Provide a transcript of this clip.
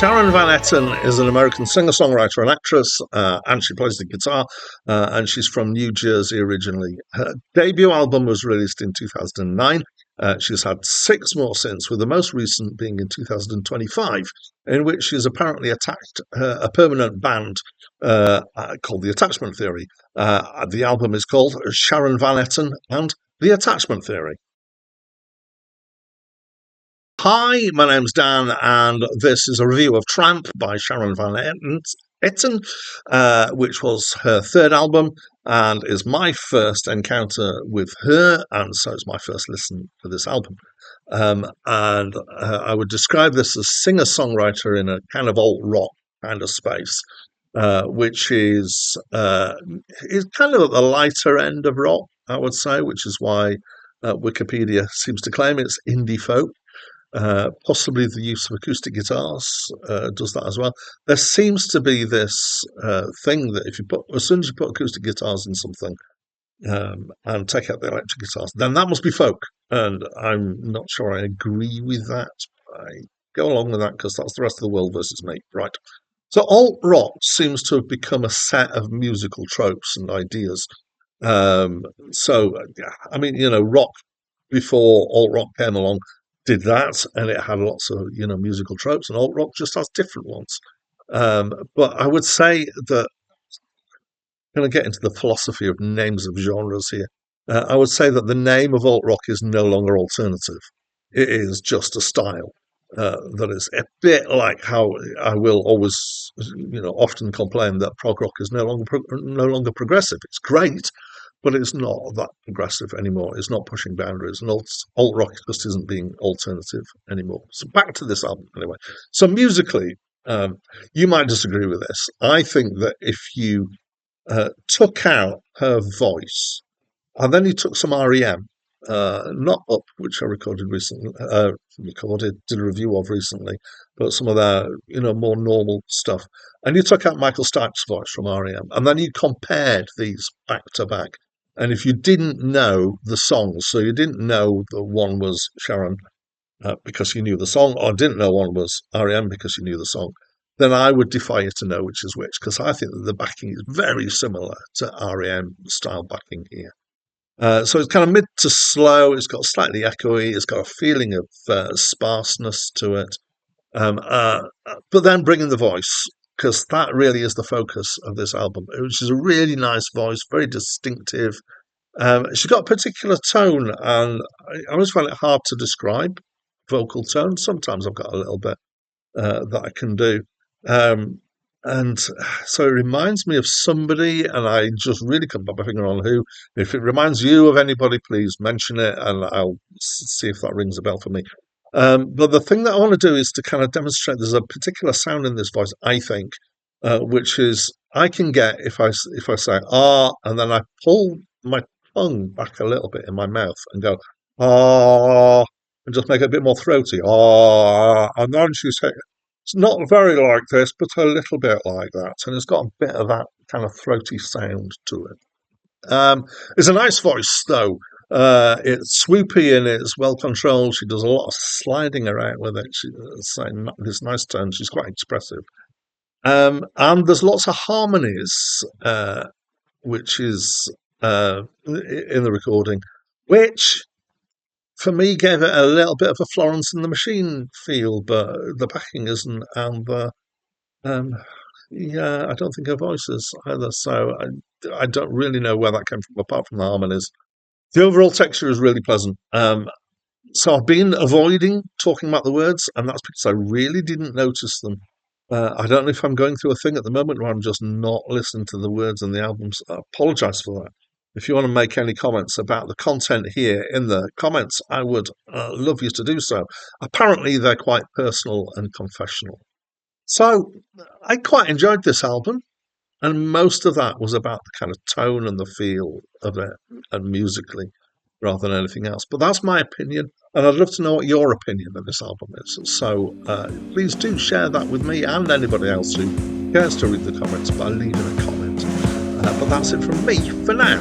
Sharon Van Etten is an American singer-songwriter and actress, and she plays the guitar, and she's from New Jersey originally. Her debut album was released in 2009. She's had six more since, with the most recent being in 2025, in which she's apparently attacked a permanent band called The Attachment Theory. The album is called Sharon Van Etten and The Attachment Theory. Hi, my name's Dan, and this is a review of Tramp by Sharon Van Etten, which was her third album and is my first encounter with her, and so it's my first listen to this album. And I would describe this as singer-songwriter in a kind of alt-rock kind of space, which is kind of at the lighter end of rock, I would say, which is why Wikipedia seems to claim it's indie folk. Possibly the use of acoustic guitars does that as well. There seems to be this thing that as soon as you put acoustic guitars in something and take out the electric guitars, then that must be folk. And I'm not sure I agree with that. I go along with that because that's the rest of the world versus me. Right. So alt rock seems to have become a set of musical tropes and ideas. Rock before alt rock came along did that, and it had lots of musical tropes, and alt rock just has different ones. But I would say that I'm going to get into the philosophy of names of genres here. I would say that the name of alt rock is no longer alternative; it is just a style that is a bit like how I will always, often complain that prog rock is no longer progressive. It's great, but it's not that progressive anymore. It's not pushing boundaries. And alt rock just isn't being alternative anymore. So back to this album anyway. So musically, you might disagree with this. I think that if you took out her voice and then you took some REM, not Up, which I recorded recently, did a review of recently, but some of their more normal stuff, and you took out Michael Stipe's voice from REM, and then you compared these back to back. And if you didn't know the songs, so you didn't know that one was Sharon because you knew the song, or didn't know one was REM because you knew the song, then I would defy you to know which is which, because I think that the backing is very similar to REM style backing here. So it's kind of mid to slow, it's got slightly echoey, it's got a feeling of sparseness to it, but then bringing the voice, because that really is the focus of this album, which is a really nice voice, very distinctive. She's got a particular tone, and I always find it hard to describe vocal tone. Sometimes I've got a little bit that I can do. And so it reminds me of somebody, and I just really couldn't put my finger on who. If it reminds you of anybody, please mention it, and I'll see if that rings a bell for me. But the thing that I want to do is to kind of demonstrate there's a particular sound in this voice, I think, which is I can get if I say ah, and then I pull my tongue back a little bit in my mouth and go ah, and just make it a bit more throaty ah, and then she says it's not very like this, but a little bit like that, and it's got a bit of that kind of throaty sound to it. It's a nice voice though. It's swoopy and it's well controlled. She does a lot of sliding around with it. She's saying this nice tone. She's quite expressive. And there's lots of harmonies, which is in the recording, which for me gave it a little bit of a Florence and the Machine feel, but the backing isn't. And I don't think her voice is either. So I don't really know where that came from, apart from the harmonies. The overall texture is really pleasant. So I've been avoiding talking about the words, and that's because I really didn't notice them. I don't know if I'm going through a thing at the moment where I'm just not listening to the words in the albums. I apologise for that. If you want to make any comments about the content here in the comments, I would love you to do so. Apparently, they're quite personal and confessional. So I quite enjoyed this album. And most of that was about the kind of tone and the feel of it, and musically, rather than anything else. But that's my opinion, and I'd love to know what your opinion of this album is. So please do share that with me and anybody else who cares to read the comments by leaving a comment. But that's it from me for now.